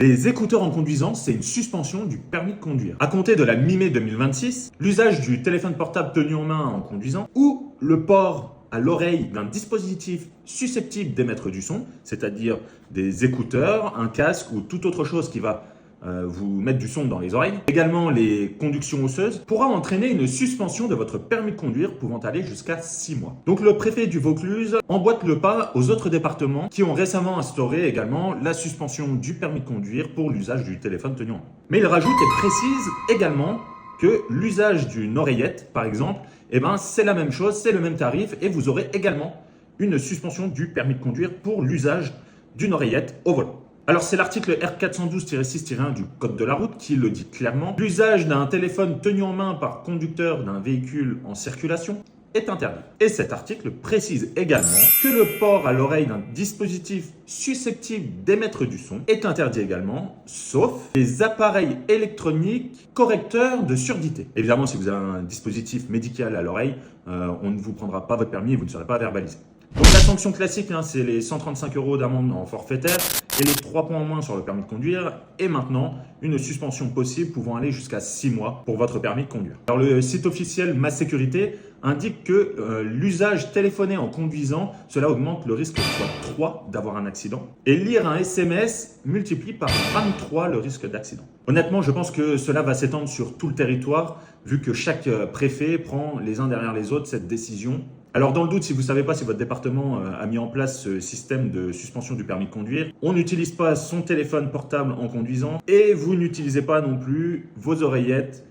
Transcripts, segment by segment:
Les écouteurs en conduisant, c'est une suspension du permis de conduire. À compter de la mi-mai 2026, l'usage du téléphone portable tenu en main en conduisant ou le port à l'oreille d'un dispositif susceptible d'émettre du son, c'est-à-dire des écouteurs, un casque ou toute autre chose qui va vous mettre du son dans les oreilles. Également, les conductions osseuses pourra entraîner une suspension de votre permis de conduire pouvant aller jusqu'à 6 mois. Donc le préfet du Vaucluse emboîte le pas aux autres départements qui ont récemment instauré également la suspension du permis de conduire pour l'usage du téléphone tenu en main. Mais il rajoute et précise également que l'usage d'une oreillette, par exemple, c'est la même chose, c'est le même tarif et vous aurez également une suspension du permis de conduire pour l'usage d'une oreillette au volant. Alors c'est l'article R412-6-1 du Code de la route qui le dit clairement. L'usage d'un téléphone tenu en main par conducteur d'un véhicule en circulation est interdit. Et cet article précise également que le port à l'oreille d'un dispositif susceptible d'émettre du son est interdit également, sauf les appareils électroniques correcteurs de surdité. Évidemment, si vous avez un dispositif médical à l'oreille, on ne vous prendra pas votre permis et vous ne serez pas verbalisé. Donc la sanction classique, c'est les 135 € d'amende en forfaitaire et les 3 points en moins sur le permis de conduire et maintenant une suspension possible pouvant aller jusqu'à 6 mois pour votre permis de conduire. Alors le site officiel Ma Sécurité indique que l'usage téléphoné en conduisant, cela augmente le risque x3 d'avoir un accident et lire un SMS multiplie par 23 le risque d'accident. Honnêtement, je pense que cela va s'étendre sur tout le territoire vu que chaque préfet prend les uns derrière les autres cette décision. Alors dans le doute, si vous ne savez pas si votre département a mis en place ce système de suspension du permis de conduire, on n'utilise pas son téléphone portable en conduisant et vous n'utilisez pas non plus vos oreillettes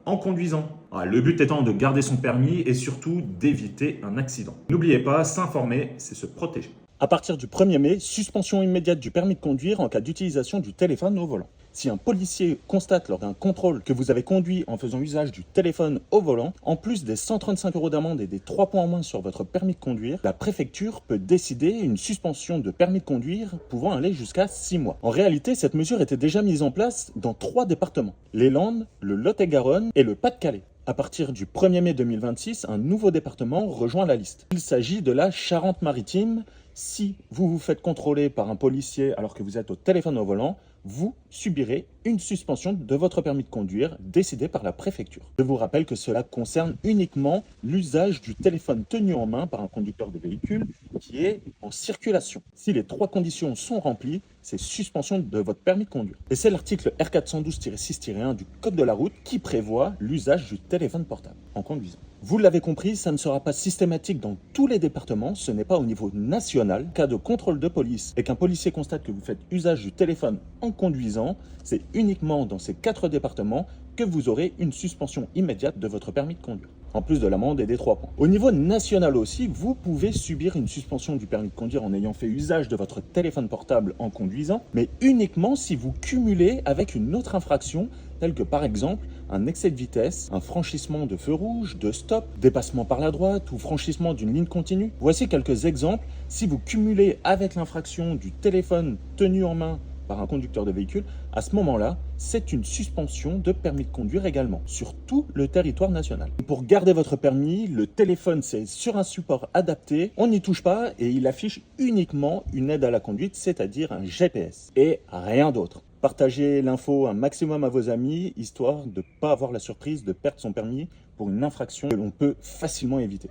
en conduisant. Le but étant de garder son permis et surtout d'éviter un accident. N'oubliez pas, s'informer, c'est se protéger. À partir du 1er mai, suspension immédiate du permis de conduire en cas d'utilisation du téléphone au volant. Si un policier constate lors d'un contrôle que vous avez conduit en faisant usage du téléphone au volant, en plus des 135 € d'amende et des 3 points en moins sur votre permis de conduire, la préfecture peut décider une suspension de permis de conduire pouvant aller jusqu'à 6 mois. En réalité, cette mesure était déjà mise en place dans 3 départements, les Landes, le Lot-et-Garonne et le Pas-de-Calais. À partir du 1er mai 2026, un nouveau département rejoint la liste. Il s'agit de la Charente-Maritime. Si vous vous faites contrôler par un policier alors que vous êtes au téléphone au volant, vous subirez une suspension de votre permis de conduire décidée par la préfecture. Je vous rappelle que cela concerne uniquement l'usage du téléphone tenu en main par un conducteur de véhicule qui est en circulation. Si les 3 conditions sont remplies, c'est suspension de votre permis de conduire. Et c'est l'article R412-6-1 du Code de la route qui prévoit l'usage du téléphone portable en conduisant. Vous l'avez compris, ça ne sera pas systématique dans tous les départements, ce n'est pas au niveau national. En cas de contrôle de police et qu'un policier constate que vous faites usage du téléphone en conduisant, c'est uniquement dans ces 4 départements que vous aurez une suspension immédiate de votre permis de conduire, en plus de l'amende et des 3 points. Au niveau national aussi, vous pouvez subir une suspension du permis de conduire en ayant fait usage de votre téléphone portable en conduisant, mais uniquement si vous cumulez avec une autre infraction, telle que par exemple un excès de vitesse, un franchissement de feu rouge, de stop, dépassement par la droite ou franchissement d'une ligne continue. Voici quelques exemples. Si vous cumulez avec l'infraction du téléphone tenu en main par un conducteur de véhicule, à ce moment-là, c'est une suspension de permis de conduire également, sur tout le territoire national. Pour garder votre permis, le téléphone, c'est sur un support adapté, on n'y touche pas et il affiche uniquement une aide à la conduite, c'est-à-dire un GPS, et rien d'autre. Partagez l'info un maximum à vos amis, histoire de ne pas avoir la surprise de perdre son permis pour une infraction que l'on peut facilement éviter.